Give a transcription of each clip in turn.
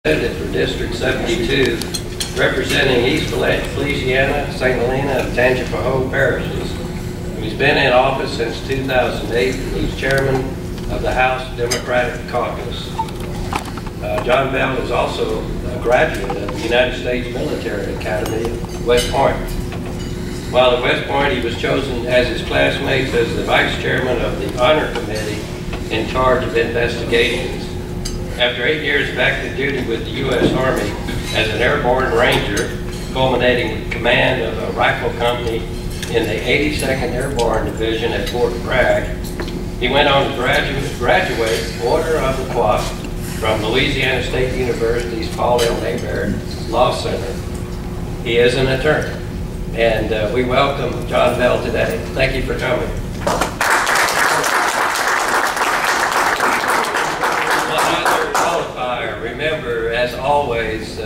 For District 72, representing East Louisiana, St. Helena, and Tangipahoa parishes. He's been in office since 2008, and he's chairman of the House Democratic Caucus. John Bel is also a graduate of the United States Military Academy, West Point. While at West Point, he was chosen as his classmates as the vice chairman of the Honor Committee in charge of investigations. After 8 years of active duty with the U.S. Army as an airborne ranger, culminating with command of a rifle company in the 82nd Airborne Division at Fort Bragg, he went on to graduate Order of the Croix from Louisiana State University's Paul L. Hebert Law Center. He is an attorney, and we welcome John Bel today. Thank you for coming. Remember, as always,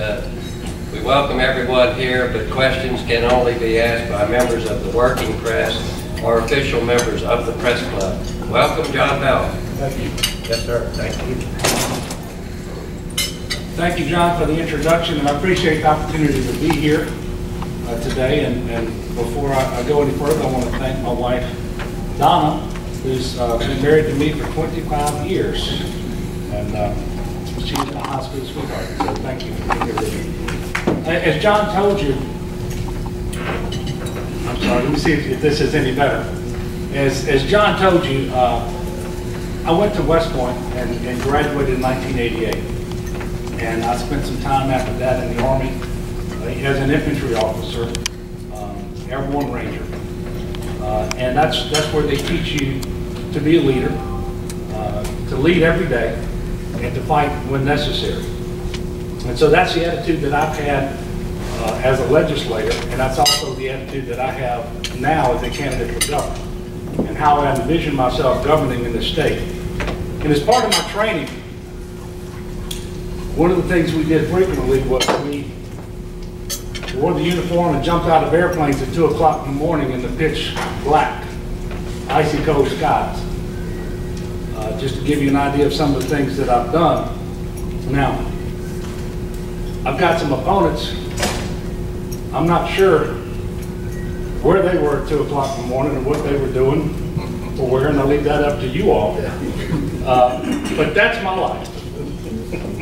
we welcome everyone here, but questions can only be asked by members of the working press or official members of the press club. Welcome, John Bel. Thank you. Yes, sir. Thank you. Thank you, John, for the introduction, and I appreciate the opportunity to be here today. And before I go any further, I want to thank my wife, Donna, who's been married to me for 25 years. And she's a high school sweetheart, so thank you for being here with me. As John told you, I'm sorry, let me see if this is any better. As John told you, I went to West Point and graduated in 1988. And I spent some time after that in the Army as an infantry officer, airborne ranger. And that's where they teach you to be a leader, to lead every day, and to fight when necessary. And so that's the attitude that I've had as a legislator, and that's also the attitude that I have now as a candidate for governor, and how I envision myself governing in the state. And as part of my training, one of the things we did frequently was we wore the uniform and jumped out of airplanes at 2 o'clock in the morning in the pitch black, icy cold skies. Just to give you an idea of some of the things that I've done. Now, I've got some opponents. I'm not sure where they were at 2 o'clock in the morning and what they were doing or where, and I'll leave that up to you all. But that's my life.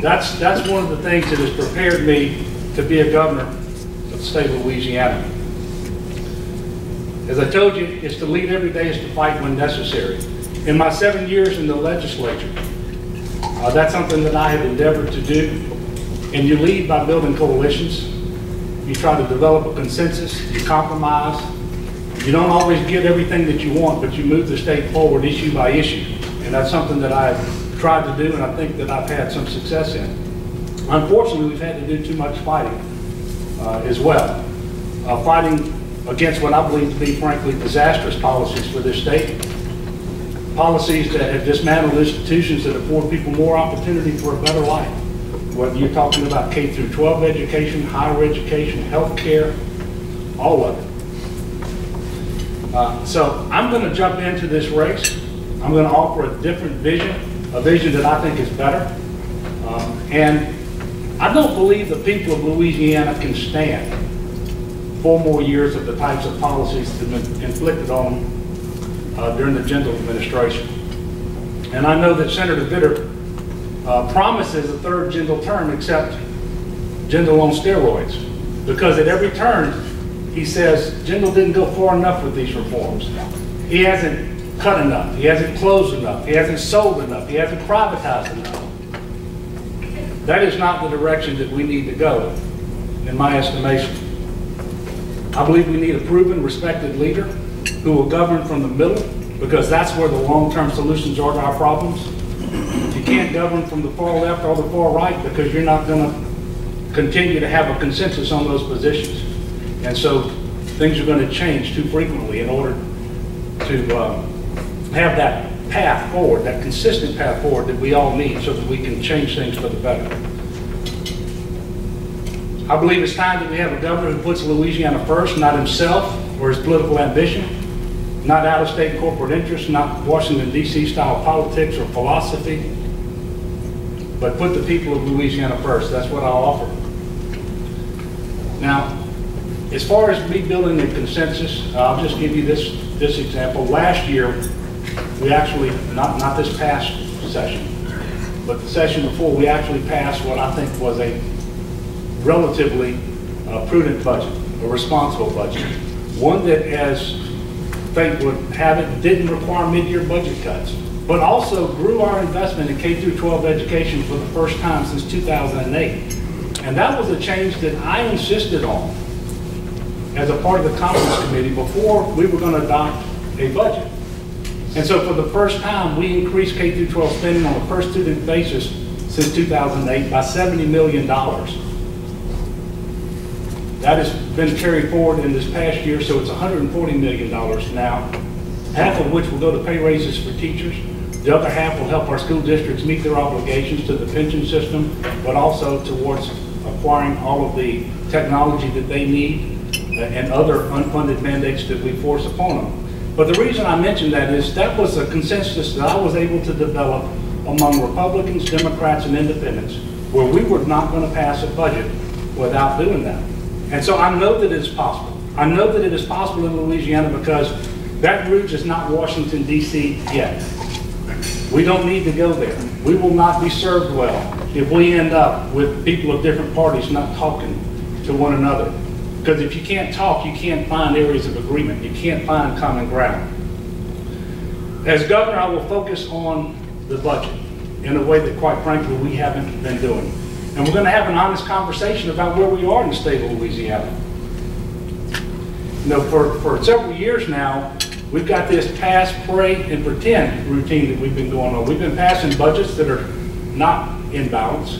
That's one of the things that has prepared me to be a governor of the state of Louisiana. As I told you, it's to lead every day, is to fight when necessary. In my 7 years in the legislature, that's something that I have endeavored to do. And you lead by building coalitions. You try to develop a consensus. You compromise. You don't always get everything that you want, but you move the state forward issue by issue. And that's something that I've tried to do, and I think that I've had some success in. Unfortunately, we've had to do too much fighting as well. Fighting against what I believe to be, frankly, disastrous policies for this state. Policies that have dismantled institutions that afford people more opportunity for a better life. Whether you're talking about K through 12 education, higher education, health care, all of it. So I'm going to jump into this race. I'm going to offer a different vision, a vision that I think is better. And I don't believe the people of Louisiana can stand 4 more years of the types of policies that have been inflicted on them during the Jindal administration. And I know that Senator Vitter promises a 3rd Jindal term, except Jindal on steroids. Because at every turn, he says, Jindal didn't go far enough with these reforms. He hasn't cut enough, he hasn't closed enough, he hasn't sold enough, he hasn't privatized enough. That is not the direction that we need to go, in my estimation. I believe we need a proven, respected leader who will govern from the middle, because that's where the long-term solutions are to our problems. You can't govern from the far left or the far right, because you're not going to continue to have a consensus on those positions. And so things are going to change too frequently in order to have that path forward, that consistent path forward that we all need so that we can change things for the better. I believe it's time that we have a governor who puts Louisiana first, not himself or his political ambition, not out-of-state corporate interests, not Washington, D.C. style politics or philosophy. but put the people of Louisiana first. That's what I'll offer. Now, as far as me building a consensus, I'll just give you this example. Last year, we actually, not this past session, but the session before, we actually passed what I think was a relatively prudent budget, a responsible budget. One that, as fate would have it, didn't require mid-year budget cuts, but also grew our investment in K-12 education for the first time since 2008. And that was a change that I insisted on as a part of the conference committee before we were going to adopt a budget. And so for the first time, we increased K-12 spending on a per student basis since 2008 by $70 million. That has been carried forward in this past year, so it's $140 million now, half of which will go to pay raises for teachers. The other half will help our school districts meet their obligations to the pension system, but also towards acquiring all of the technology that they need and other unfunded mandates that we force upon them. But the reason I mention that is that was a consensus that I was able to develop among Republicans, Democrats, and Independents, where we were not going to pass a budget without doing that. And so I know that it is possible. I know that it is possible in Louisiana because Baton Rouge is not Washington, D.C. yet. We don't need to go there. We will not be served well if we end up with people of different parties not talking to one another. Because if you can't talk, you can't find areas of agreement. You can't find common ground. As governor, I will focus on the budget in a way that, quite frankly, we haven't been doing. And we're going to have an honest conversation about where we are in the state of Louisiana. You know, for several years now, we've got this pass, pray, and pretend routine that we've been going on. We've been passing budgets that are not in balance.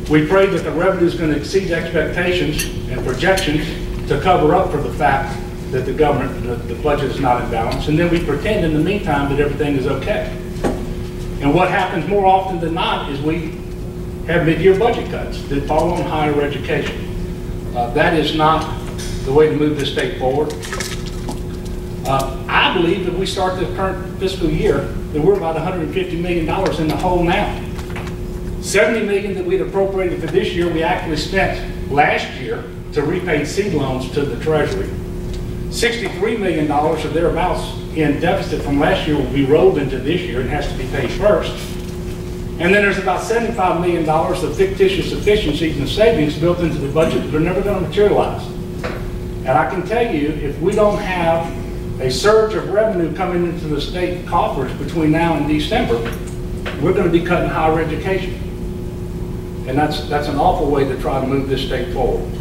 We pray that the revenue is going to exceed expectations and projections to cover up for the fact that the budget is not in balance. And then we pretend in the meantime that everything is okay. And what happens more often than not is we have mid-year budget cuts that fall on higher education. That is not the way to move this state forward. I believe that we start the current fiscal year that we're about $150 million in the hole now. $70 million that we'd appropriated for this year, we actually spent last year to repay seed loans to the Treasury. $63 million or thereabouts in deficit from last year will be rolled into this year and has to be paid first. And then there's about $75 million of fictitious efficiencies and savings built into the budget that are never going to materialize. And I can tell you, if we don't have a surge of revenue coming into the state coffers between now and December, we're going to be cutting higher education. And that's an awful way to try to move this state forward.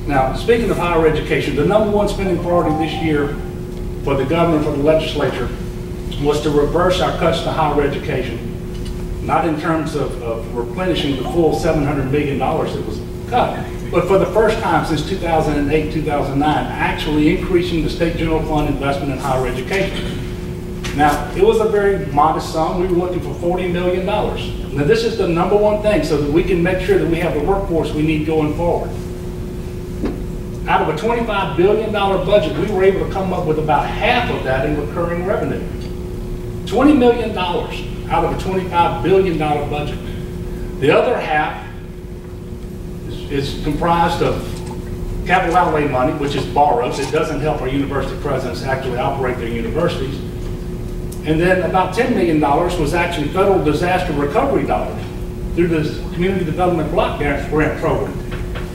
Now, speaking of higher education, the number one spending priority this year for the governor, for the legislature, was to reverse our cuts to higher education, not in terms of replenishing the full $700 million that was cut, but for the first time since 2008, 2009, actually increasing the state general fund investment in higher education. Now, it was a very modest sum. We were looking for $40 million. Now, this is the number one thing so that we can make sure that we have the workforce we need going forward. Out of a $25 billion budget, we were able to come up with about half of that in recurring revenue. $20 million out of a $25 billion budget. The other half is comprised of capital outlay money, which is borrowed. It doesn't help our university presidents actually operate their universities. And then about $10 million was actually federal disaster recovery dollars through the Community Development Block Grant Program.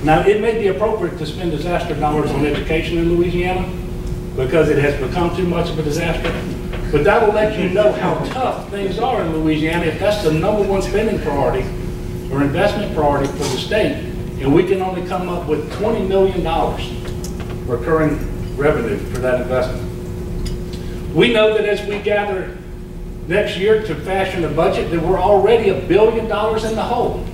Now, it may be appropriate to spend disaster dollars on education in Louisiana because it has become too much of a disaster. But that will let you know how tough things are in Louisiana if that's the number one spending priority or investment priority for the state, and we can only come up with $20 million recurring revenue for that investment. We know that as we gather next year to fashion a budget, that we're already $1 billion in the hole.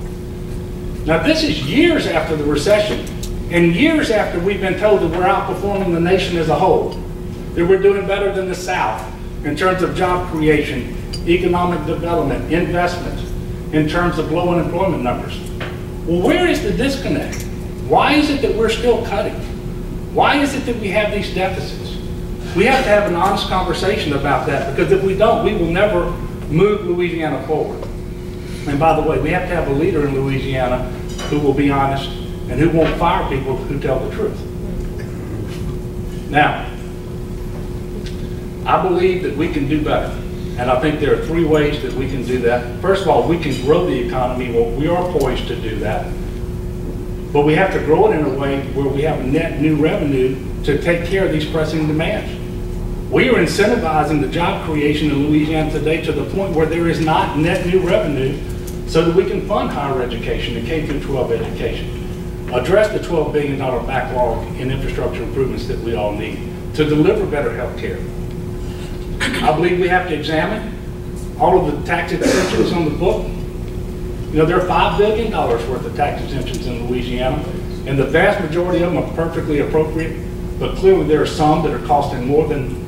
Now, this is years after the recession and years after we've been told that we're outperforming the nation as a whole, that we're doing better than the South in terms of job creation, economic development, investment, in terms of low unemployment numbers. Well, where is the disconnect? Why is it that we're still cutting? Why is it that we have these deficits? We have to have an honest conversation about that, because if we don't, we will never move Louisiana forward. And by the way, we have to have a leader in Louisiana who will be honest and who won't fire people who tell the truth. Now, I believe that we can do better. And I think there are three ways that we can do that. First of all, we can grow the economy. Well, we are poised to do that. But we have to grow it in a way where we have net new revenue to take care of these pressing demands. We are incentivizing the job creation in Louisiana today to the point where there is not net new revenue so that we can fund higher education and K through 12 education, address the $12 billion backlog in infrastructure improvements that we all need, to deliver better health care. I believe we have to examine all of the tax exemptions on the book. You know, there are $5 billion worth of tax exemptions in Louisiana, and the vast majority of them are perfectly appropriate, but clearly there are some that are costing more than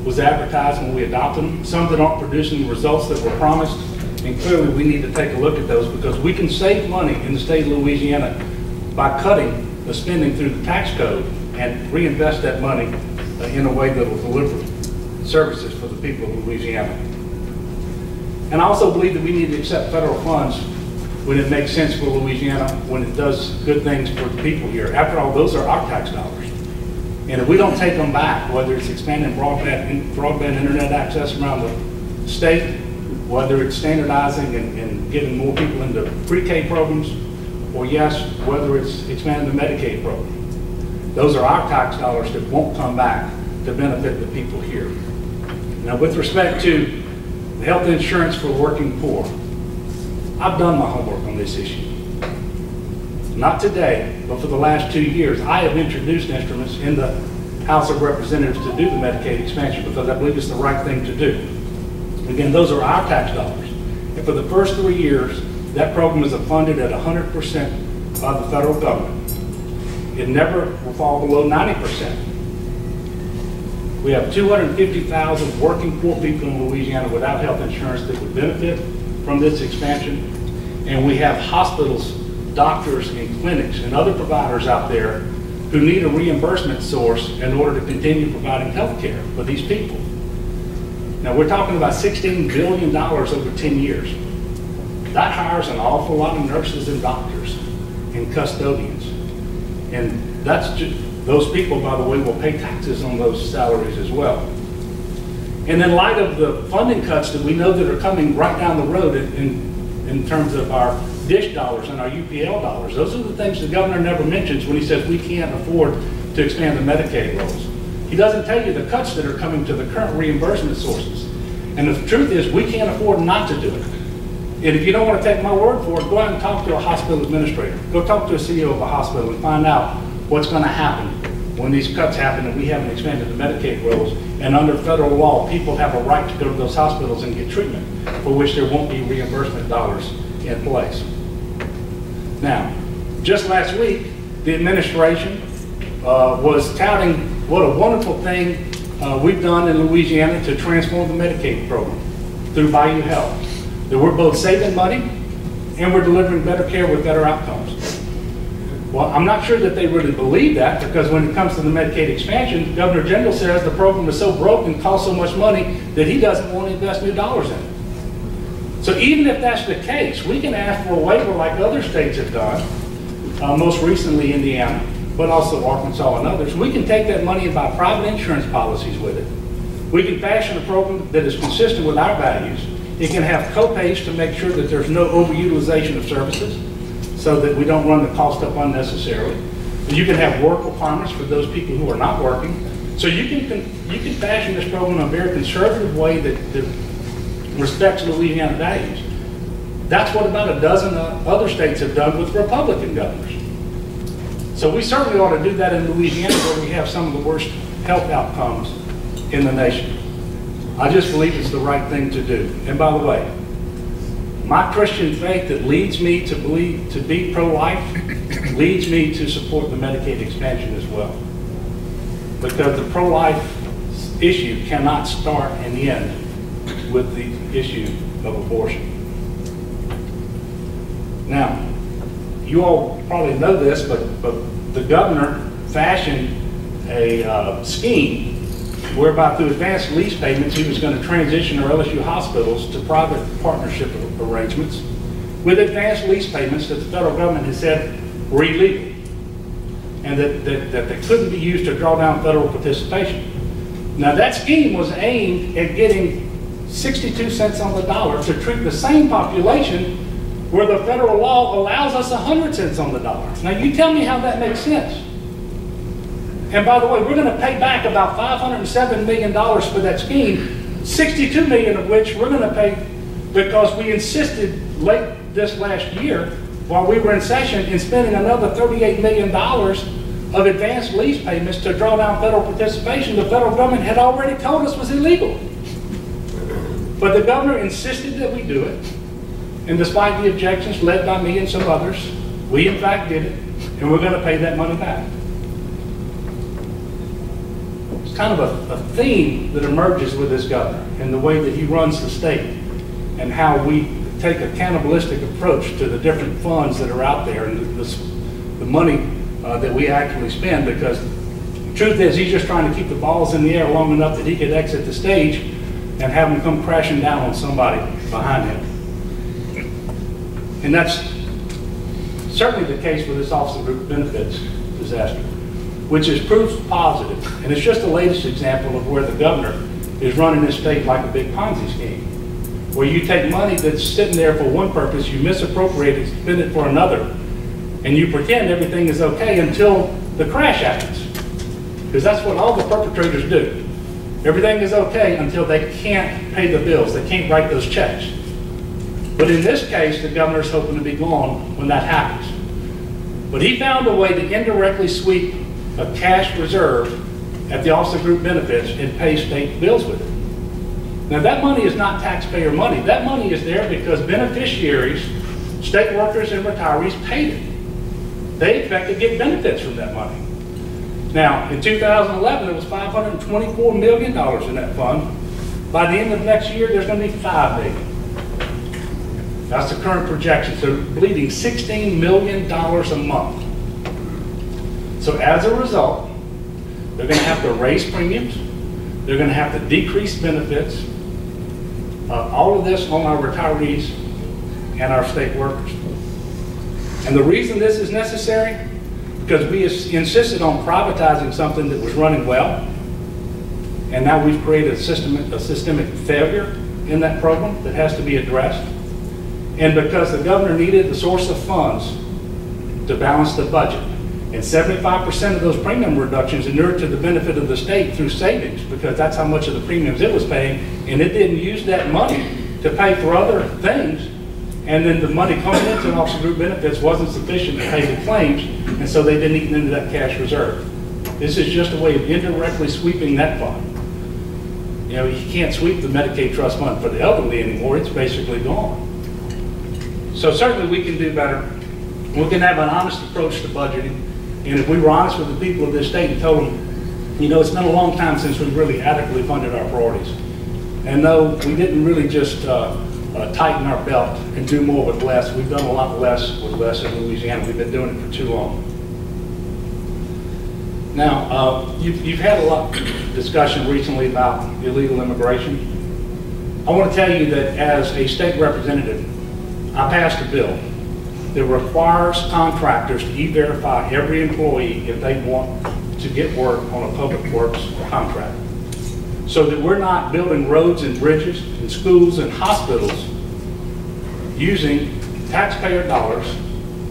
was advertised when we adopted them, some that aren't producing the results that were promised, and clearly we need to take a look at those because we can save money in the state of Louisiana by cutting the spending through the tax code and reinvest that money in a way that will deliver services for the people of Louisiana. And I also believe that we need to accept federal funds when it makes sense for Louisiana, when it does good things for the people here. After all, those are our tax dollars. And if we don't take them back, whether it's expanding broadband internet access around the state, whether it's standardizing and getting more people into pre-K programs, or yes, whether it's expanding the Medicaid program, those are our tax dollars that won't come back to benefit the people here. Now, with respect to health insurance for working poor, I've done my homework on this issue. Not today, but for the last 2 years, I have introduced instruments in the House of Representatives to do the Medicaid expansion because I believe it's the right thing to do. Again, those are our tax dollars. And for the first 3 years, that program is funded at 100% by the federal government. It never will fall below 90%. We have 250,000 working poor people in Louisiana without health insurance that would benefit from this expansion. And we have hospitals, doctors, and clinics and other providers out there who need a reimbursement source in order to continue providing health care for these people. Now, we're talking about $16 billion over 10 years. That hires an awful lot of nurses and doctors and custodians. And that's just, those people, by the way, will pay taxes on those salaries as well. And in light of the funding cuts that we know that are coming right down the road in terms of our DISH dollars and our UPL dollars, those are the things the governor never mentions when he says we can't afford to expand the Medicaid rolls. He doesn't tell you the cuts that are coming to the current reimbursement sources. And the truth is we can't afford not to do it. And if you don't want to take my word for it, go out and talk to a hospital administrator. Go talk to a CEO of a hospital and find out what's going to happen when these cuts happen and we haven't expanded the Medicaid rolls. And under federal law, people have a right to go to those hospitals and get treatment for which there won't be reimbursement dollars in place. Now, just last week, the administration was touting what a wonderful thing we've done in Louisiana to transform the Medicaid program through Bayou Health. That we're both saving money and we're delivering better care with better outcomes. Well, I'm not sure that they really believe that because when it comes to the Medicaid expansion, the Governor General says the program is so broke and costs so much money that he doesn't want to invest new dollars in it. So even if that's the case, we can ask for a waiver like other states have done, most recently Indiana, but also Arkansas and others. We can take that money and buy private insurance policies with it. We can fashion a program that is consistent with our values. It can have co-pays to make sure that there's no overutilization of services so that we don't run the cost up unnecessarily. You can have work requirements for those people who are not working. So you can fashion this program in a very conservative way that respects Louisiana values. That's what about a dozen other states have done with Republican governors. So we certainly ought to do that in Louisiana where we have some of the worst health outcomes in the nation. I just believe it's the right thing to do. And by the way, my Christian faith that leads me to be pro-life leads me to support the Medicaid expansion as well. Because the pro-life issue cannot start and end with the issue of abortion. Now, you all probably know this, but the governor fashioned a scheme whereby through advanced lease payments, he was going to transition our LSU hospitals to private partnership arrangements with advanced lease payments that the federal government has said were illegal and that they couldn't be used to draw down federal participation. Now that scheme was aimed at getting 62 cents on the dollar to treat the same population where the federal law allows us 100 cents on the dollar. Now you tell me how that makes sense. And by the way, we're going to pay back about $507 million for that scheme, $62 million of which we're going to pay because we insisted late this last year while we were in session in spending another $38 million of advanced lease payments to draw down federal participation the federal government had already told us was illegal. But the governor insisted that we do it, and despite the objections led by me and some others, we in fact did it, and we're going to pay that money back. It's kind of a theme that emerges with this governor and the way that he runs the state and how we take a cannibalistic approach to the different funds that are out there and the money that we actually spend, because the truth is he's just trying to keep the balls in the air long enough that he could exit the stage and have them come crashing down on somebody behind him. And that's certainly the case with this officer group benefits disaster, which is proof positive. And it's just the latest example of where the governor is running this state like a big Ponzi scheme, where you take money that's sitting there for one purpose, you misappropriate it, spend it for another, and you pretend everything is okay until the crash happens. Because that's what all the perpetrators do. Everything is okay until they can't pay the bills, they can't write those checks. But in this case, the governor's hoping to be gone when that happens. But he found a way to indirectly sweep a cash reserve at the officer group benefits and pay state bills with it. Now that money is not taxpayer money. That money is there because beneficiaries, state workers and retirees paid it. They expect to get benefits from that money. Now, in 2011, there was $524 million in that fund. By the end of next year, there's going to be $5 million. That's the current projection. So they're bleeding $16 million a month. So as a result, they're going to have to raise premiums. They're going to have to decrease benefits. All of this on our retirees and our state workers. And the reason this is necessary, because we insisted on privatizing something that was running well, and now we've created a systemic failure in that program that has to be addressed, and because the governor needed the source of funds to balance the budget. And 75% of those premium reductions inured to the benefit of the state through savings, because that's how much of the premiums it was paying, and it didn't use that money to pay for other things. And then the money coming into officer group benefits wasn't sufficient to pay the claims, and so they didn't eat into that cash reserve. This is just a way of indirectly sweeping that fund. You know, you can't sweep the Medicaid trust fund for the elderly anymore. It's basically gone. So certainly we can do better. We can have an honest approach to budgeting. And if we were honest with the people of this state and told them, you know, it's been a long time since we really adequately funded our priorities. And no, we didn't really just tighten our belt and do more with less. We've done a lot less with less in Louisiana. We've been doing it for too long. Now, you've had a lot of discussion recently about illegal immigration. I want to tell you that as a state representative, I passed a bill that requires contractors to e-verify every employee if they want to get work on a public works contract, so that we're not building roads and bridges and schools and hospitals using taxpayer dollars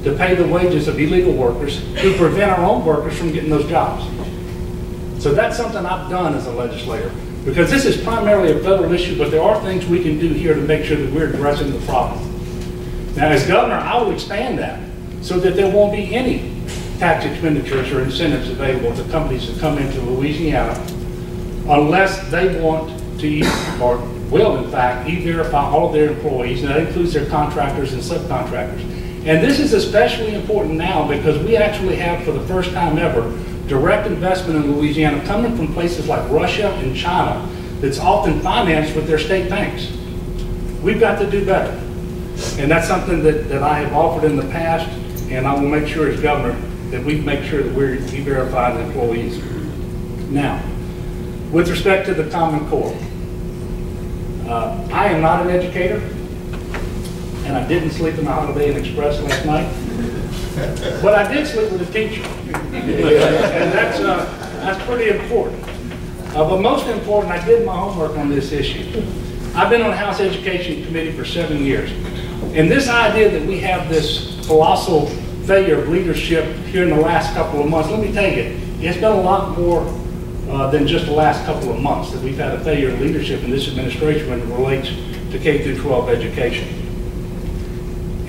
to pay the wages of illegal workers who prevent our own workers from getting those jobs. So that's something I've done as a legislator, because this is primarily a federal issue, but there are things we can do here to make sure that we're addressing the problem. Now, as governor, I will expand that so that there won't be any tax expenditures or incentives available to companies that come into Louisiana unless they want to, or will in fact, e-verify all of their employees, and that includes their contractors and subcontractors. And this is especially important now because we actually have, for the first time ever, direct investment in Louisiana coming from places like Russia and China that's often financed with their state banks. We've got to do better. And that's something that I have offered in the past, and I will make sure as governor that we make sure that we're e-verifying employees. Now, With respect to the Common Core, I am not an educator, and I didn't sleep in the Holiday Inn Express last night, but I did sleep with a teacher, and that's pretty important. But most important, I did my homework on this issue. I've been on the House Education Committee for 7 years, and this idea that we have this colossal failure of leadership here in the last couple of months, let me tell you, it's been a lot more than just the last couple of months that we've had a failure of leadership in this administration when it relates to K through 12 education.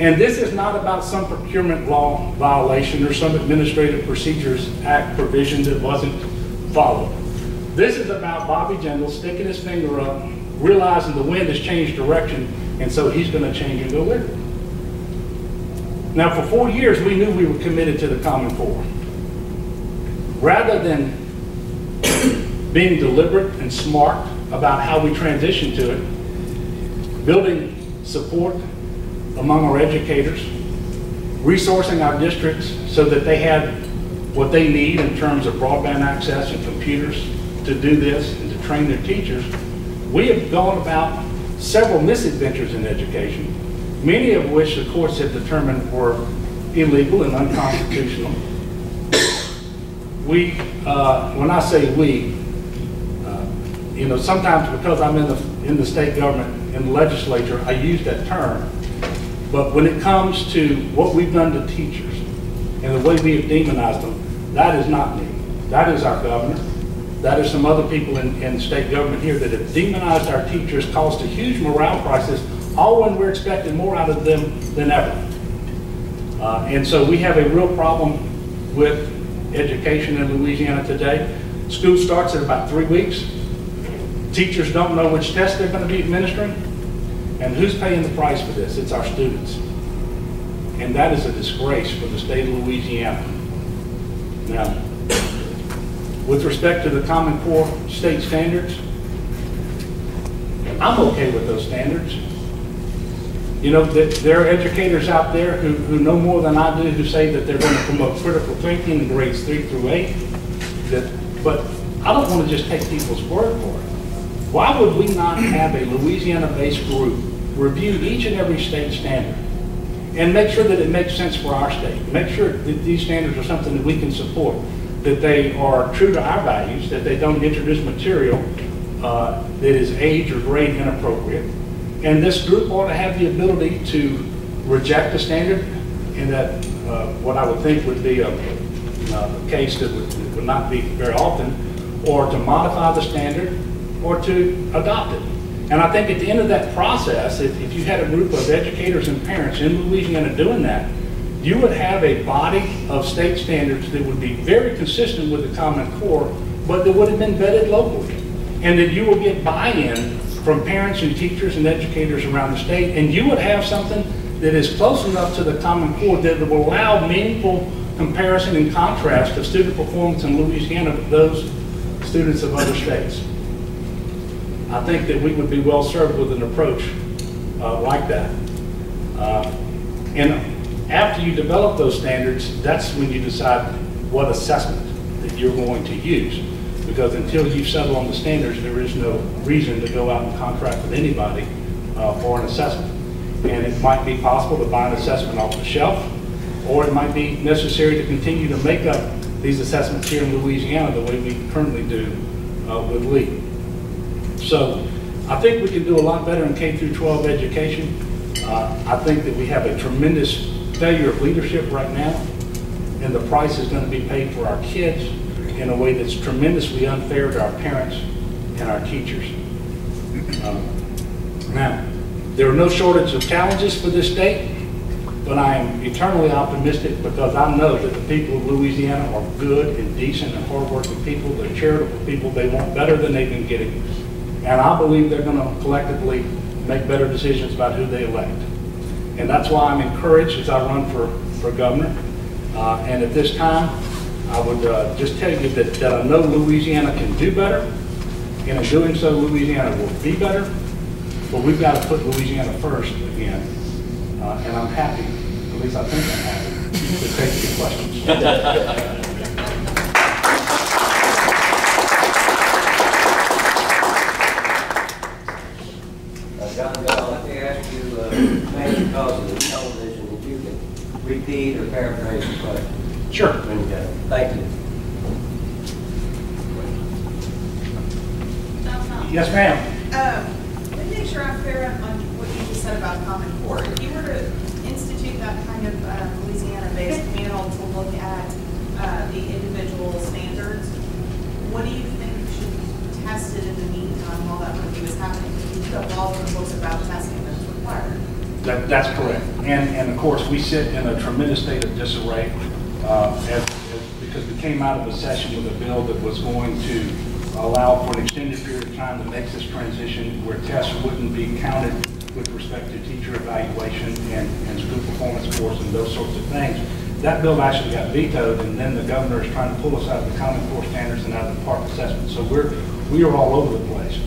And this is not about some procurement law violation or some Administrative Procedures Act provision that wasn't followed. This is about Bobby Jindal sticking his finger up, realizing the wind has changed direction, and so he's going to change and go with it. Now, for 4 years, we knew we were committed to the Common Core. Rather than being deliberate and smart about how we transition to it, building support among our educators, resourcing our districts so that they had what they need in terms of broadband access and computers to do this and to train their teachers, we have gone about several misadventures in education, many of which the courts have determined were illegal and unconstitutional. When I say we, sometimes because I'm in the state government, in the legislature, I use that term. But when it comes to what we've done to teachers and the way we have demonized them, that is not me. That is our governor. That is some other people in state government here that have demonized our teachers, caused a huge morale crisis, all when we're expecting more out of them than ever. And so we have a real problem with education in Louisiana today. School starts in about 3 weeks. Teachers don't know which test they're going to be administering. And who's paying the price for this? It's our students. And that is a disgrace for the state of Louisiana. Now, with respect to the Common Core state standards, I'm okay with those standards. There are educators out there who know more than I do, who say that they're going to promote critical thinking in grades 3 through 8. But I don't want to just take people's word for it. Why would we not have a Louisiana-based group review each and every state standard and make sure that it makes sense for our state? Make sure that these standards are something that we can support, that they are true to our values, that they don't introduce material that is age or grade inappropriate. And this group ought to have the ability to reject the standard, and that what I would think would be a case that would not be very often, or to modify the standard, or to adopt it. And I think at the end of that process, if you had a group of educators and parents in Louisiana doing that, you would have a body of state standards that would be very consistent with the Common Core, but that would have been vetted locally. And that you will get buy-in from parents and teachers and educators around the state, and you would have something that is close enough to the Common Core that will allow meaningful comparison and contrast of student performance in Louisiana with those students of other states. I think that we would be well served with an approach like that. And after you develop those standards, that's when you decide what assessment that you're going to use. Because until you settle on the standards, there is no reason to go out and contract with anybody for an assessment. And it might be possible to buy an assessment off the shelf, or it might be necessary to continue to make up these assessments here in Louisiana the way we currently do with LEAP. So I think we can do a lot better in K through 12 education. I think that we have a tremendous failure of leadership right now, and the price is going to be paid for our kids in a way that's tremendously unfair to our parents and our teachers. Now, there are no shortage of challenges for this state, but I am eternally optimistic because I know that the people of Louisiana are good and decent and hardworking people. They're charitable people. They want better than they've been getting. And I believe they're going to collectively make better decisions about who they elect. And that's why I'm encouraged as I run for governor. And at this time, I would just tell you that I know Louisiana can do better. And in doing so, Louisiana will be better. But we've got to put Louisiana first again. And I'm happy, at least I think I'm happy, to take your questions. repeat or paraphrase the question? Sure. When you're done. Thank you. Yes, ma'am. Let me make sure I'm clear on what you just said about Common Core. If you were to institute that kind of Louisiana-based panel to look at the individual standards, what do you think should be tested in the meantime while that review is happening? Because you do have laws in the books about testing that's required. That's correct. And of course, we sit in a tremendous state of disarray because we came out of a session with a bill that was going to allow for an extended period of time to make this transition where tests wouldn't be counted with respect to teacher evaluation and school performance scores and those sorts of things. That bill actually got vetoed, and then the governor is trying to pull us out of the Common Core standards and out of the park assessment. So we are all over the place.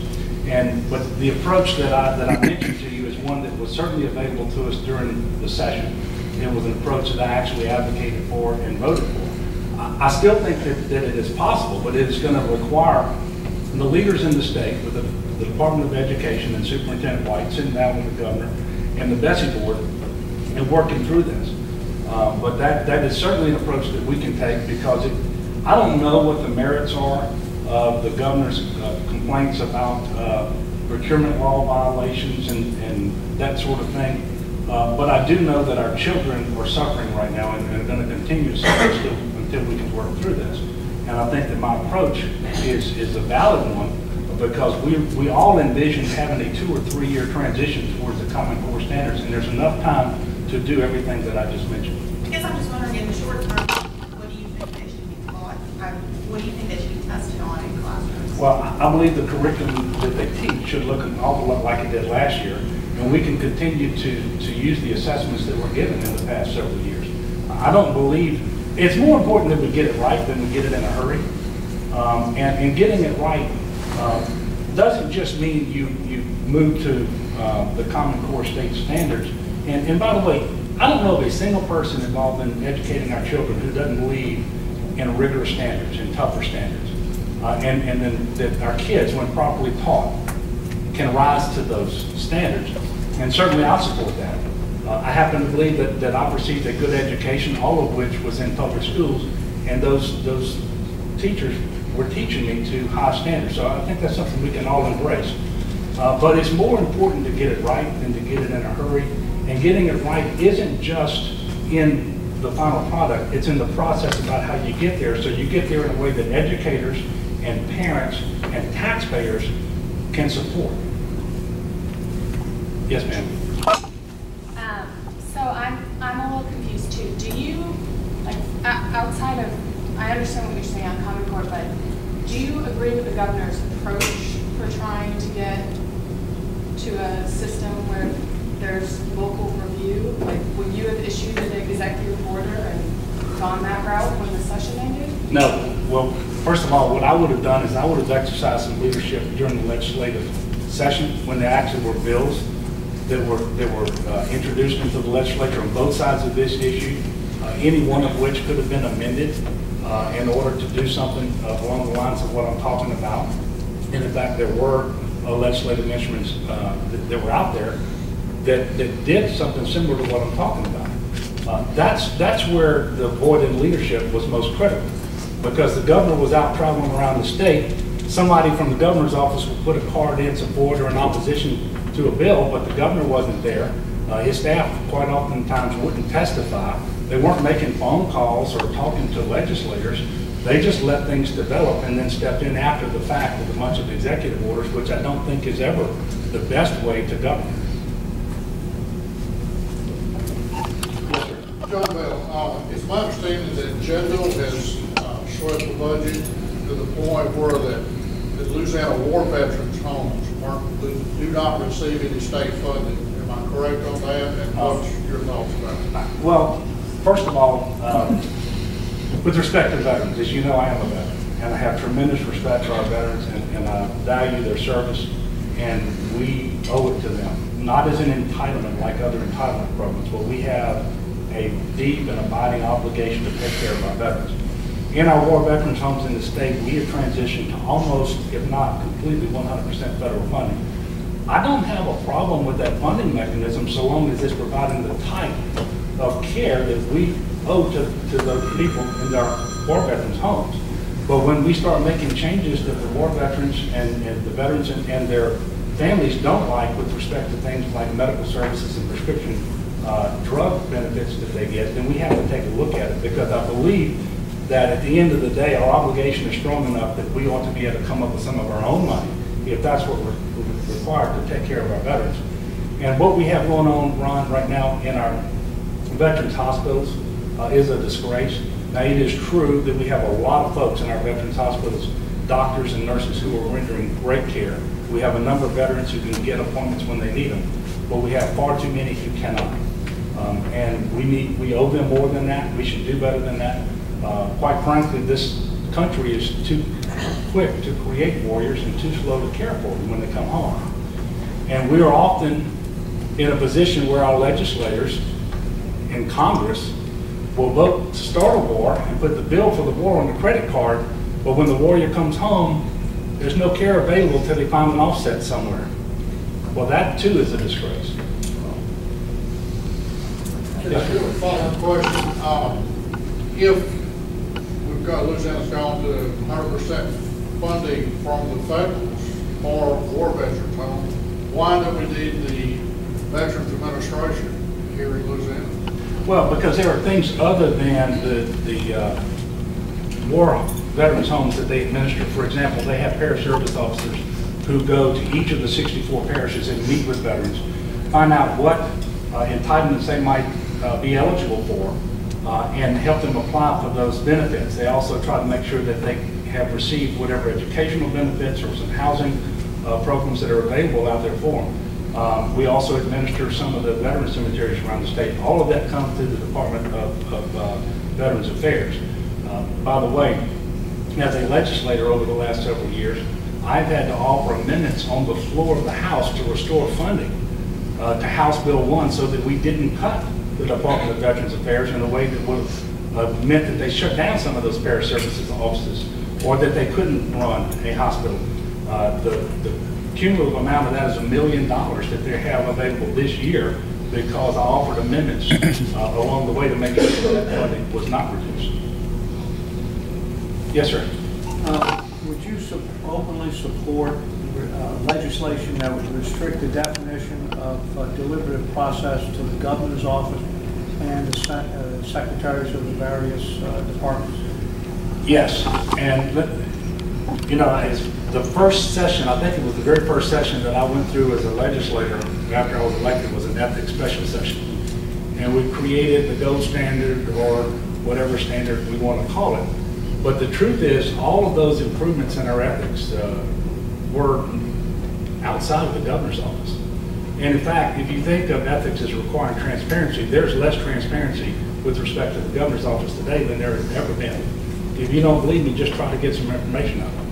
But the approach that I mentioned to you is one that was certainly available to us during the session. It was an approach that I actually advocated for and voted for. I still think that it is possible, but it is going to require the leaders in the state, with the Department of Education and Superintendent White, sitting down with the governor and the Bessie board and working through this. But that is certainly an approach that we can take, because I don't know what the merits are of the governor's complaints about procurement law violations and that sort of thing. But I do know that our children are suffering right now and are going to continue to suffer until we can work through this. And I think that my approach is a valid one, because we all envision having a 2 or 3 year transition towards the Common Core standards, and there's enough time to do everything that I just mentioned. I guess I'm just wondering, in the short term, what do you think they should be taught? What do you think they should be tested on in classrooms? Well, I believe the curriculum that they teach should look an awful lot like it did last year, and we can continue to use the assessments that were given in the past several years. I don't believe, it's more important that we get it right than we get it in a hurry. And getting it right doesn't just mean you move to the Common Core state standards. And by the way, I don't know of a single person involved in educating our children who doesn't believe in rigorous standards and tougher standards. And then that our kids, when properly taught, can rise to those standards. And certainly I support that. I happen to believe that I've received a good education, all of which was in public schools, and those teachers were teaching me to high standards. So I think that's something we can all embrace. But it's more important to get it right than to get it in a hurry. And getting it right isn't just in the final product, it's in the process about how you get there. So you get there in a way that educators and parents and taxpayers can support. Yes, ma'am. So I'm a little confused too. Do you, like, outside of, I understand what you're saying on Common Core, but do you agree with the governor's approach for trying to get to a system where there's local review? Like, would you have issued an executive order and gone that route when the session ended? No. Well, first of all, what I would have done is I would have exercised some leadership during the legislative session when there actually were bills that were introduced into the legislature on both sides of this issue, any one of which could have been amended in order to do something along the lines of what I'm talking about. And in fact, there were legislative instruments that were out there that did something similar to what I'm talking about. That's where the void in leadership was most critical, because the governor was out traveling around the state. Somebody from the governor's office would put a card in support or in opposition to a bill, but the governor wasn't there. His staff quite oftentimes wouldn't testify. They weren't making phone calls or talking to legislators. They just let things develop and then stepped in after the fact with a bunch of executive orders, which I don't think is ever the best way to govern. Yes, sir. John Bell, it's my understanding that Judge has shredded the budget to the point where the Louisiana war veterans' homes do not receive any state funding. Am I correct on that? And what's your thoughts about it? Well, first of all, with respect to veterans, as you know, I am a veteran, and I have tremendous respect for our veterans, and I value their service, and we owe it to them. Not as an entitlement like other entitlement programs, but we have a deep and abiding obligation to take care of our veterans. In our war veterans homes in the state, we have transitioned to almost, if not completely, 100% federal funding. I don't have a problem with that funding mechanism so long as it's providing the type of care that we owe to those people in our war veterans' homes. But when we start making changes that the war veterans and the veterans and their families don't like with respect to things like medical services and prescription drug benefits that they get, then we have to take a look at it, because I believe that at the end of the day, our obligation is strong enough that we ought to be able to come up with some of our own money, if that's what we're required to take care of our veterans. And what we have going on, Ron, right now in our veterans hospitals is a disgrace. Now, it is true that we have a lot of folks in our veterans hospitals, doctors and nurses, who are rendering great care. We have a number of veterans who can get appointments when they need them, but we have far too many who cannot. And we owe them more than that. We should do better than that. Quite frankly, this country is too quick to create warriors and too slow to care for them when they come home. And we are often in a position where our legislators in Congress will vote to start a war and put the bill for the war on the credit card, but when the warrior comes home, there's no care available until they find an offset somewhere. Well, that too is a disgrace. Yes, sir. Follow-up question. If we've got Louisiana's gone to 100% funding from the federals for war veterans homes, why do we need the Veterans Administration here in Louisiana? Well, because there are things other than the war veterans homes that they administer. For example, they have paraservice officers who go to each of the 64 parishes and meet with veterans, find out what entitlements they might be eligible for, and help them apply for those benefits. They also try to make sure that they have received whatever educational benefits or some housing programs that are available out there for them. We also administer some of the veteran cemeteries around the state. All of that comes through the Department of Veterans Affairs. By the way, as a legislator over the last several years, I've had to offer amendments on the floor of the House to restore funding to House Bill 1 so that we didn't cut the Department of Veterans Affairs in a way that would have meant that they shut down some of those paraservices offices, or that they couldn't run a hospital. The cumulative amount of that is $1 million that they have available this year, because I offered amendments along the way to make sure that funding was not reduced. Yes, sir. Would you openly support legislation that would restrict the definition of deliberative process to the governor's office and the secretaries of the various departments? Yes, and you know, the first session, I think it was the very first session that I went through as a legislator after I was elected, was an ethics special session. And we created the gold standard, or whatever standard we want to call it. But the truth is, all of those improvements in our ethics were outside of the governor's office. And in fact, if you think of ethics as requiring transparency, there's less transparency with respect to the governor's office today than there has ever been. If you don't believe me, just try to get some information out of them.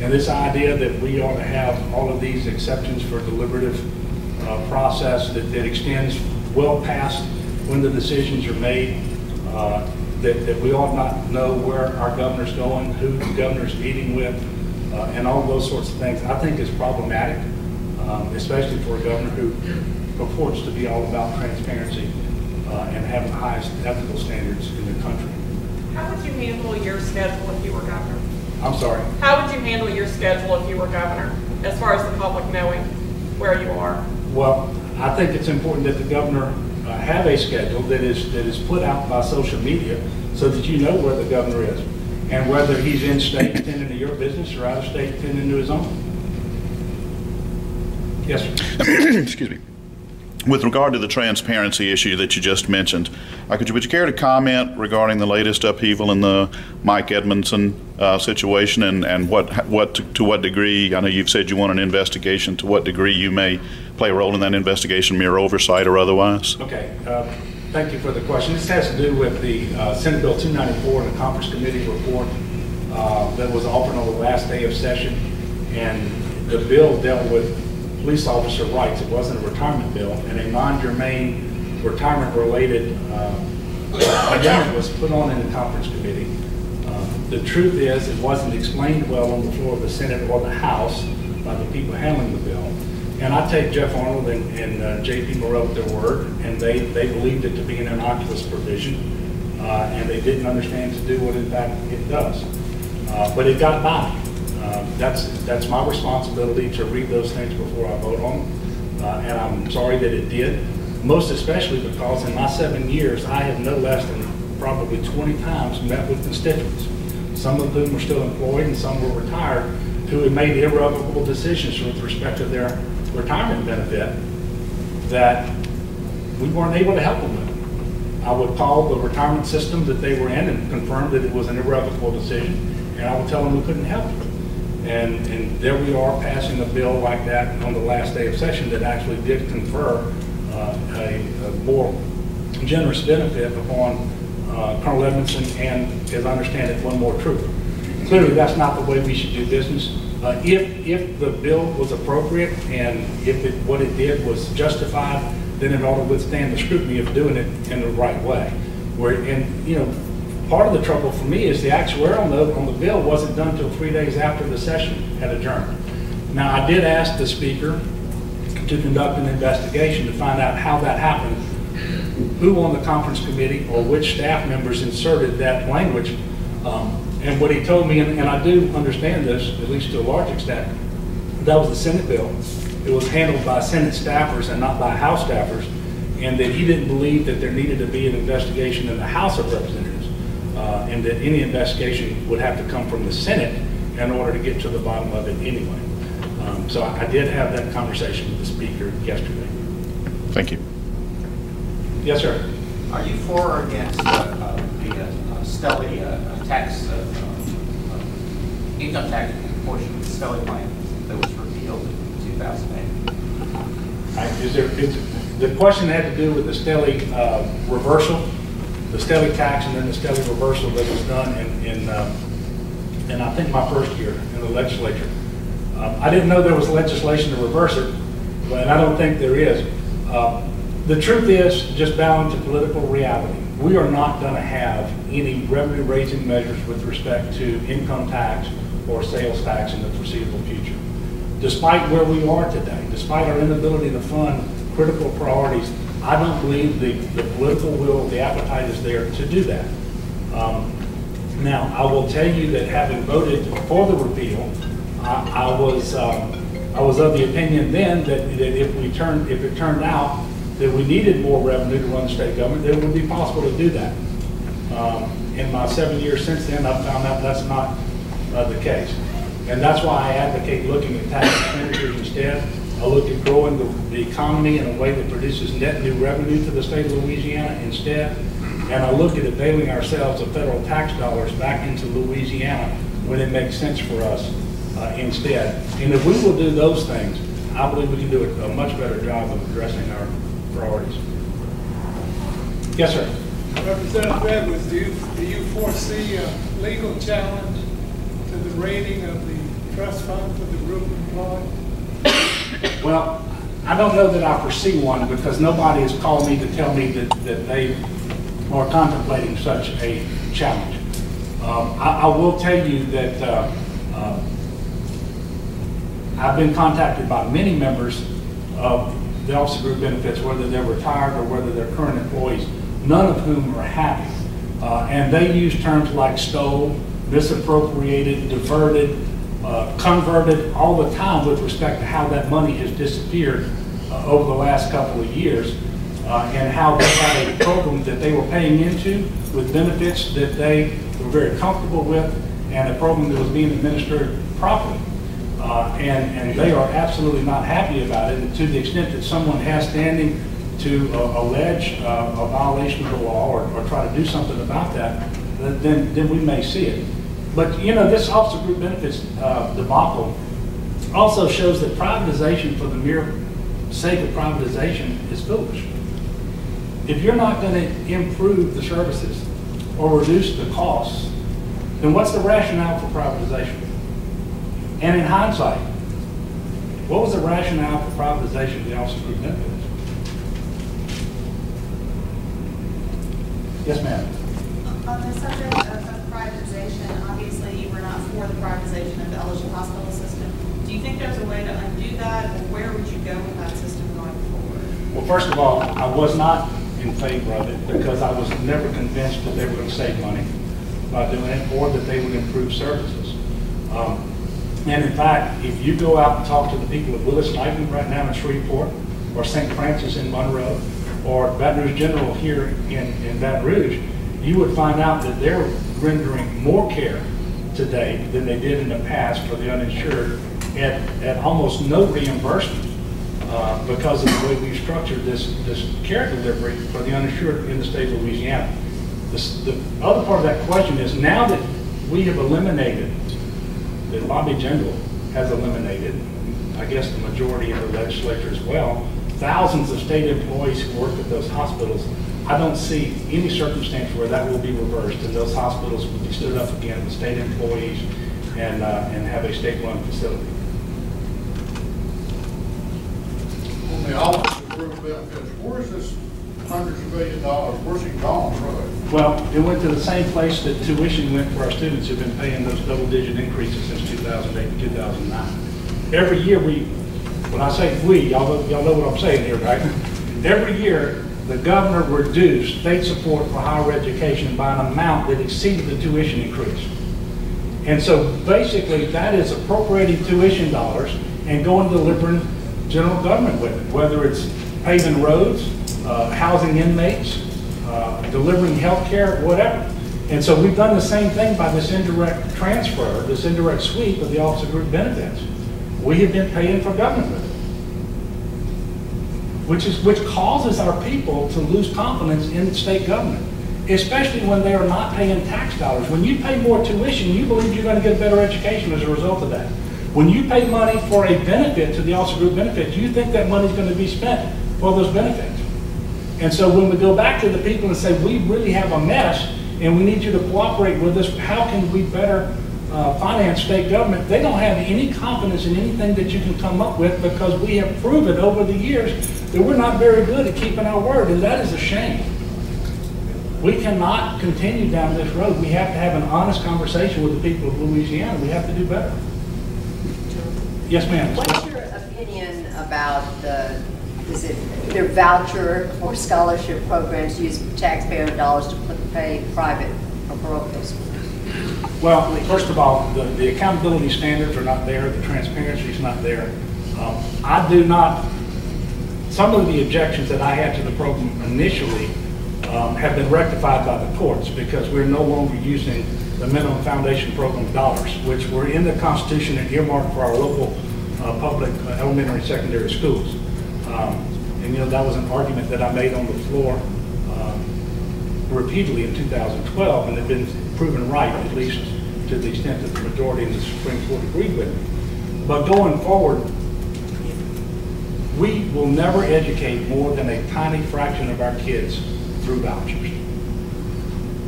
And this idea that we ought to have all of these exceptions for deliberative process that extends well past when the decisions are made, that we ought not know where our governor's going, who the governor's meeting with, and all those sorts of things, I think is problematic, especially for a governor who purports to be all about transparency and having the highest ethical standards in the country. How would you handle your schedule if you were governor? I'm sorry? How would you handle your schedule if you were governor, as far as the public knowing where you are? Well, I think it's important that the governor have a schedule that is put out by social media so that you know where the governor is and whether he's in state attending to your business or out of state attending to his own. Yes, sir. Excuse me. With regard to the transparency issue that you just mentioned, would you care to comment regarding the latest upheaval in the Mike Edmondson situation, and to what degree, I know you've said you want an investigation, to what degree you may play a role in that investigation, mere oversight or otherwise? Okay, thank you for the question. This has to do with the Senate Bill 294 and the Conference Committee report that was offered on the last day of session, and the bill dealt with police officer rights. It wasn't a retirement bill, and a non-germane retirement-related amendment was put on in the conference committee. The truth is, it wasn't explained well on the floor of the Senate or the House by the people handling the bill. And I take Jeff Arnold and J.P. Moreau at their word, and they believed it to be an innocuous provision, and they didn't understand to do what in fact it does. But it got by. That's my responsibility to read those things before I vote on them, and I'm sorry that it did, most especially because in my 7 years, I have no less than probably 20 times met with constituents, some of whom were still employed and some were retired, who had made irrevocable decisions with respect to their retirement benefit that we weren't able to help them with. I would call the retirement system that they were in and confirm that it was an irrevocable decision, and I would tell them we couldn't help them. And there we are passing a bill like that on the last day of session that actually did confer a more generous benefit upon Colonel Edmondson and, as I understand it, one more trooper. Clearly, that's not the way we should do business. If the bill was appropriate and if what it did was justified, then it ought to withstand the scrutiny of doing it in the right way. Part of the trouble for me is the actuarial note on the bill wasn't done until 3 days after the session had adjourned. Now, I did ask the speaker to conduct an investigation to find out how that happened, who on the conference committee or which staff members inserted that language. And what he told me, and I do understand this, at least to a large extent, that was the Senate bill. It was handled by Senate staffers and not by House staffers, and that he didn't believe that there needed to be an investigation in the House of Representatives, and that any investigation would have to come from the Senate in order to get to the bottom of it anyway. So I did have that conversation with the speaker yesterday. Thank you. Yes, sir. Are you for or against the Stelly tax, income tax portion of the Stelly plan that was repealed in 2008? The question had to do with the Stelly reversal, the Stelly tax, and then the Stelly reversal that was done in I think my first year in the legislature. I didn't know there was legislation to reverse it, but I don't think there is. The truth is, just bowing to political reality, we are not going to have any revenue-raising measures with respect to income tax or sales tax in the foreseeable future. Despite where we are today, despite our inability to fund critical priorities, I don't believe the political will, the appetite is there to do that. Now, I will tell you that having voted for the repeal, I was of the opinion then that if it turned out that we needed more revenue to run the state government, that it would be possible to do that. In my 7 years since then, I've found out that's not the case. And that's why I advocate looking at tax expenditures instead. I look at growing the economy in a way that produces net new revenue to the state of Louisiana instead. And I look at availing ourselves of federal tax dollars back into Louisiana when it makes sense for us instead. And if we will do those things, I believe we can do a much better job of addressing our priorities. Yes, sir. Representative Edwards, do you foresee a legal challenge to the rating of the trust fund for the group employed? Well, I don't know that I foresee one because nobody has called me to tell me that they are contemplating such a challenge. I will tell you that I've been contacted by many members of the Office of Group Benefits, whether they're retired or whether they're current employees, none of whom are happy. And they use terms like stole, misappropriated, diverted, converted all the time with respect to how that money has disappeared over the last couple of years, and how they had a program that they were paying into with benefits that they were very comfortable with, and a program that was being administered properly. And they are absolutely not happy about it, and to the extent that someone has standing to allege a violation of the law or try to do something about that, then we may see it. But this Office of Group Benefits debacle also shows that privatization for the mere sake of privatization is foolish. If you're not going to improve the services or reduce the costs, then what's the rationale for privatization? And in hindsight, what was the rationale for privatization of the Office of Group Benefits? Yes, ma'am. On the subject of privatization, obviously you were not for the privatization of the eligible hospital system. Do you think there's a way to undo that, or where would you go with that system going forward? Well, first of all, I was not in favor of it because I was never convinced that they were going to save money by doing it or that they would improve services. And in fact, if you go out and talk to the people at Willis Lightning right now in Shreveport, or St. Francis in Monroe, or Baton Rouge General here in Baton Rouge, you would find out that they're rendering more care today than they did in the past for the uninsured at almost no reimbursement because of the way we structured this care delivery for the uninsured in the state of Louisiana. The other part of that question is, now that we have eliminated, the Lobby General has eliminated, I guess the majority of the legislature as well, thousands of state employees who work at those hospitals, I don't see any circumstance where that will be reversed and those hospitals will be stood up again with state employees and have a state-run facility. On the Office of Group Benefits, where is this hundreds of millions of dollars, where's it gone from? Well, it went to the same place that tuition went for our students who've been paying those double-digit increases since 2008 and 2009. Every year when I say we, y'all know what I'm saying here, right? Every year, the governor reduced state support for higher education by an amount that exceeded the tuition increase. And so basically, that is appropriating tuition dollars and going to delivering general government with it, whether it's paving roads, housing inmates, delivering health care, whatever. And so we've done the same thing by this indirect transfer, this indirect sweep of the Office of Group Benefits. We have been paying for government with it, which causes our people to lose confidence in state government, especially when they are not paying tax dollars. When you pay more tuition, you believe you're going to get a better education as a result of that. When you pay money for a benefit to the Office of Group Benefits, you think that money is going to be spent for those benefits. And so when we go back to the people and say, we really have a mess and we need you to cooperate with us, how can we better finance state government? They don't have any confidence in anything that you can come up with because we have proven over the years that we're not very good at keeping our word, and that is a shame. We cannot continue down this road. We have to have an honest conversation with the people of Louisiana. We have to do better. Yes, ma'am. What's your opinion about is it either voucher or scholarship programs use taxpayer dollars to pay private or parochial schools? Well, first of all, the accountability standards are not there. The transparency is not there. I do not, some of the objections that I had to the program initially have been rectified by the courts because we're no longer using the minimum foundation program dollars, which were in the Constitution and earmarked for our local public elementary and secondary schools. And you know, that was an argument that I made on the floor repeatedly in 2012, and had been proven right, at least to the extent that the majority in the Supreme Court agreed with me. But going forward, we will never educate more than a tiny fraction of our kids through vouchers.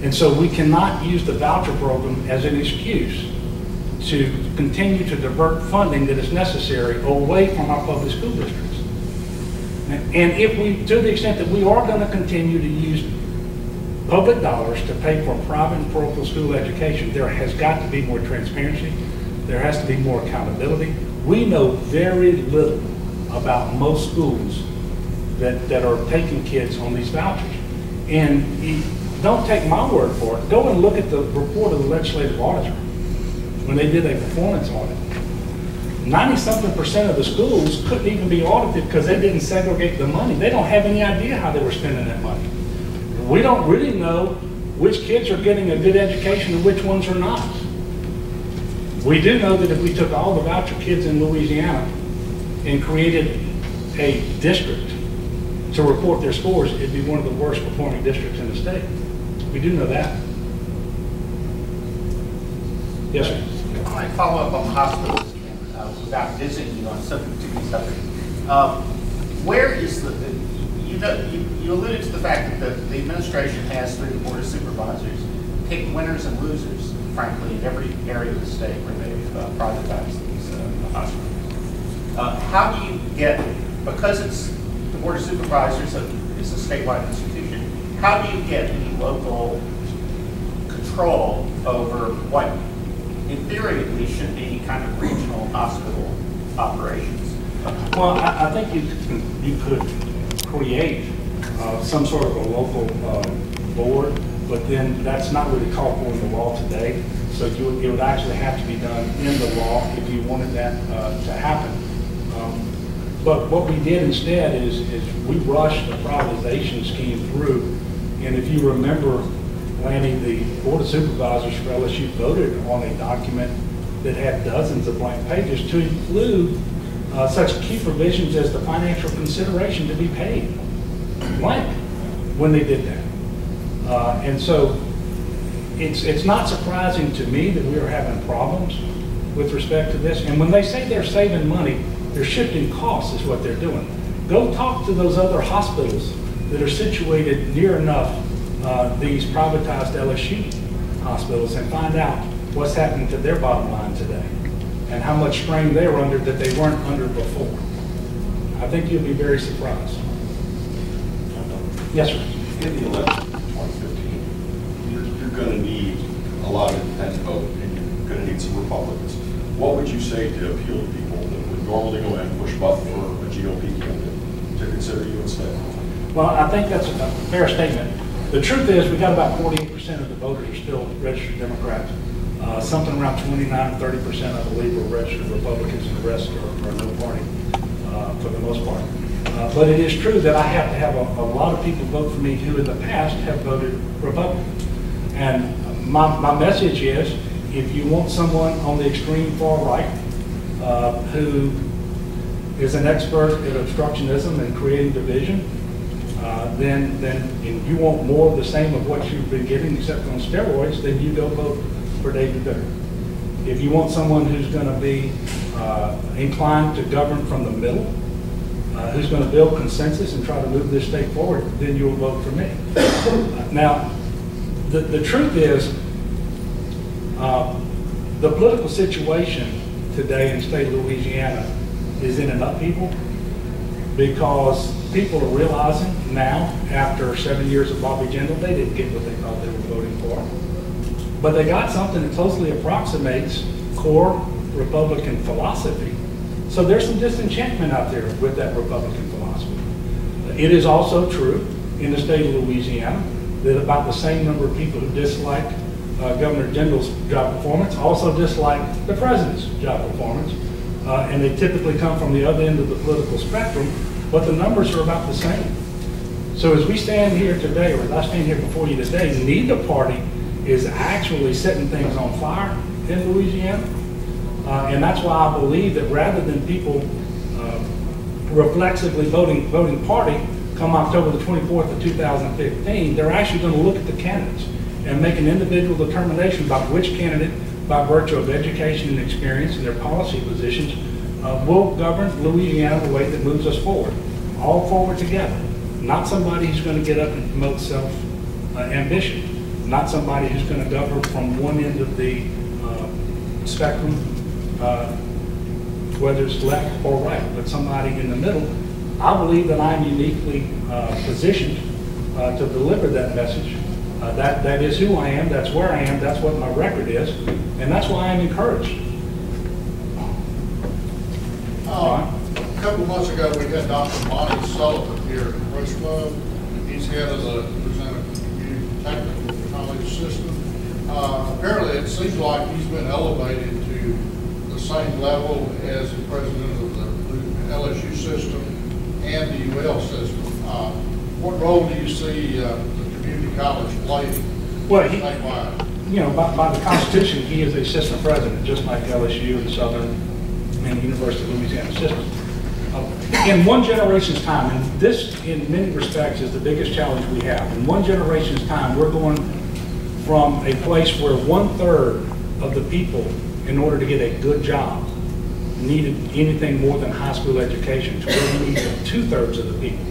And so we cannot use the voucher program as an excuse to continue to divert funding that is necessary away from our public school districts. And if we, to the extent that we are going to continue to use public dollars to pay for private and parochial school education, there has got to be more transparency. There has to be more accountability. We know very little about most schools that are taking kids on these vouchers. And don't take my word for it. Go and look at the report of the legislative auditor when they did a performance audit. 90-something% of the schools couldn't even be audited because they didn't segregate the money. They don't have any idea how they were spending that money. We don't really know which kids are getting a good education and which ones are not. We do know that if we took all the voucher kids in Louisiana and created a district to report their scores, it'd be one of the worst performing districts in the state. We do know that. Yes, sir. I might follow up on the hospitals without visiting you on something to be subject. Where is you alluded to the fact that the administration has, through the Board of Supervisors, picked winners and losers, frankly, in every area of the state where they've privatized these hospitals. How do you get, because it's the Board of Supervisors is a statewide institution, how do you get any local control over what, in theory at least, should be kind of regional hospital operations? Well, I think you could create some sort of a local board, but then that's not really called for in the law today. So it would actually have to be done in the law if you wanted that to happen. But what we did instead is we rushed the privatization scheme through. And if you remember, Lanny, the Board of Supervisors for LSU voted on a document that had dozens of blank pages to include such key provisions as the financial consideration to be paid blank when they did that. And so it's not surprising to me that we are having problems with respect to this. And when they say they're saving money, they're shifting costs is what they're doing. Go talk to those other hospitals that are situated near enough these privatized LSU hospitals and find out what's happening to their bottom line today and how much strain they're under that they weren't under before. I think you'll be very surprised. Yes, sir. In the election in 2015, you're going to need a lot of independent vote, and you're going to need some Republicans. What would you say to appeal to people that would normally go and push button for a GOP candidate to consider you instead? Well, I think that's a fair statement. The truth is, we got about 48% of the voters are still registered Democrats. Something around 29 or 30%, I believe, are registered Republicans, and the rest are no party for the most part. But it is true that I have to have a lot of people vote for me who in the past have voted Republican. And my message is, if you want someone on the extreme far right who is an expert at obstructionism and creating division, then and you want more of the same of what you've been getting except on steroids, then you go vote for David Bitter. If you want someone who's going to be inclined to govern from the middle, who's going to build consensus and try to move this state forward, then you'll vote for me. Now, the truth is, the political situation today in the state of Louisiana is in an upheaval because people are realizing now, after 7 years of Bobby Jindal, they didn't get what they thought they were voting for. But they got something that closely approximates core Republican philosophy. So there's some disenchantment out there with that Republican philosophy. It is also true in the state of Louisiana that about the same number of people who dislike Governor Jindal's job performance also dislike the president's job performance. And they typically come from the other end of the political spectrum, but the numbers are about the same. So as we stand here today, or as I stand here before you today, neither party is actually setting things on fire in Louisiana. And that's why I believe that rather than people reflexively voting party come October the 24th of 2015, they're actually going to look at the candidates and make an individual determination about which candidate, by virtue of education and experience and their policy positions, will govern Louisiana the way that moves us forward, all forward together. Not somebody who's going to get up and promote self-ambition. Not somebody who's going to govern from one end of the spectrum, whether it's left or right, but somebody in the middle. I believe that I'm uniquely positioned to deliver that message. That is who I am, that's where I am, that's what my record is, and that's why I'm encouraged. A couple of months ago, we had Dr. Monty Sullivan here at the Press Club. He's head of the Louisiana Community Technical College system. Apparently, it seems like he's been elevated to the same level as the president of the LSU system and the UL system. What role do you see the community college playing? Well, statewide? By the Constitution, he is a system president, just like LSU and Southern and the University of Louisiana system. In one generation's time, and this in many respects is the biggest challenge we have, in one generation's time, we're going from a place where 1/3 of the people, in order to get a good job, needed anything more than high school education, to where we need 2/3 of the people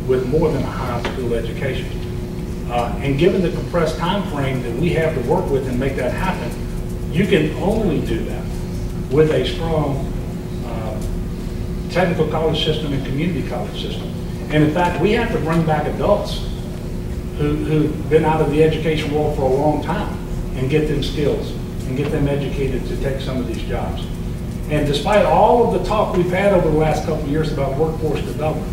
with more than a high school education. And given the compressed time frame that we have to work with and make that happen, you can only do that with a strong technical college system and community college system. And in fact, we have to bring back adults who've been out of the education world for a long time and get them skills and get them educated to take some of these jobs. And despite all of the talk we've had over the last couple of years about workforce development,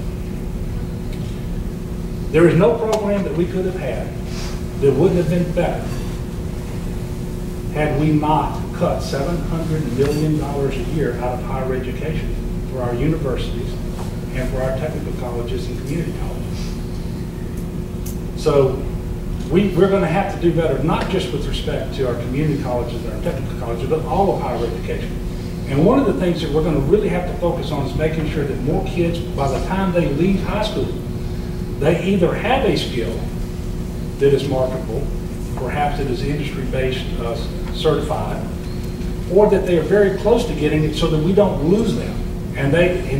there is no program that we could have had that wouldn't have been better had we not cut $700 million a year out of higher education for our universities and for our technical colleges and community colleges. So we're going to have to do better, not just with respect to our community colleges and our technical colleges, but all of higher education. And one of the things that we're going to really have to focus on is making sure that more kids, by the time they leave high school, they either have a skill that is marketable, perhaps it is industry-based certified, or that they are very close to getting it so that we don't lose them. And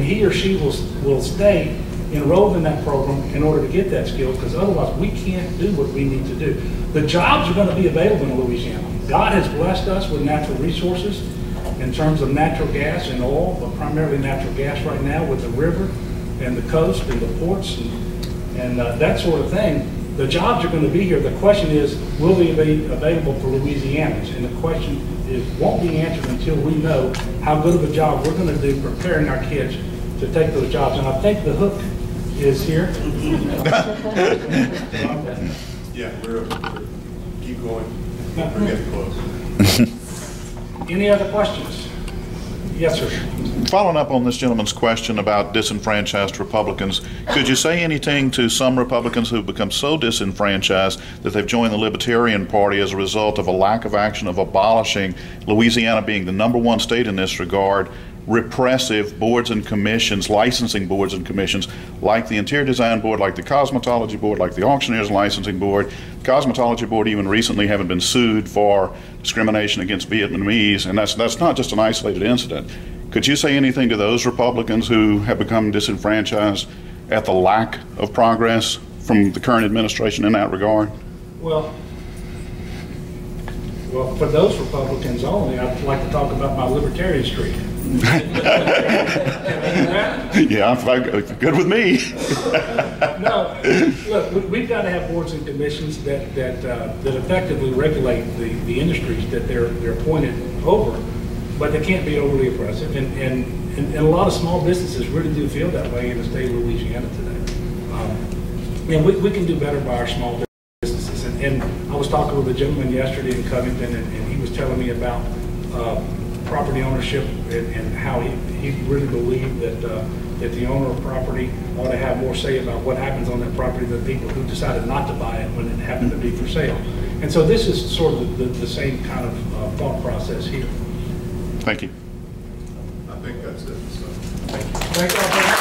he or she will stay enrolled in that program in order to get that skill, because otherwise we can't do what we need to do. The jobs are going to be available in Louisiana. God has blessed us with natural resources in terms of natural gas and oil, but primarily natural gas right now with the river and the coast and the ports and that sort of thing. The jobs are going to be here. The question is, will they be available for Louisianans? And the question won't be answered until we know how good of a job we're going to do preparing our kids to take those jobs. And I think the hook is here. Yeah, we're keep going. We're getting close. Any other questions? Yes, sir. Following up on this gentleman's question about disenfranchised Republicans, could you say anything to some Republicans who've become so disenfranchised that they've joined the Libertarian Party as a result of a lack of action of abolishing, Louisiana being the #1 state in this regard, repressive boards and commissions, licensing boards and commissions, like the Interior Design Board, like the Cosmetology Board, like the Auctioneers Licensing Board? The Cosmetology Board even recently haven't been sued for discrimination against Vietnamese, and that's not just an isolated incident. Could you say anything to those Republicans who have become disenfranchised at the lack of progress from the current administration in that regard? Well, for those Republicans only, I'd like to talk about my libertarian streak. Yeah, good with me. No, look, we've got to have boards and commissions that effectively regulate the industries that they're appointed over, but they can't be overly oppressive. And a lot of small businesses really do feel that way in the state of Louisiana today. And we can do better by our small businesses. And I was talking with a gentleman yesterday in Covington, and he was telling me about property ownership and how he really believed that the owner of property ought to have more say about what happens on that property than people who decided not to buy it when it happened to be for sale. And so this is sort of the same kind of thought process here. Thank you. I think that's it. So. Thank you all very much.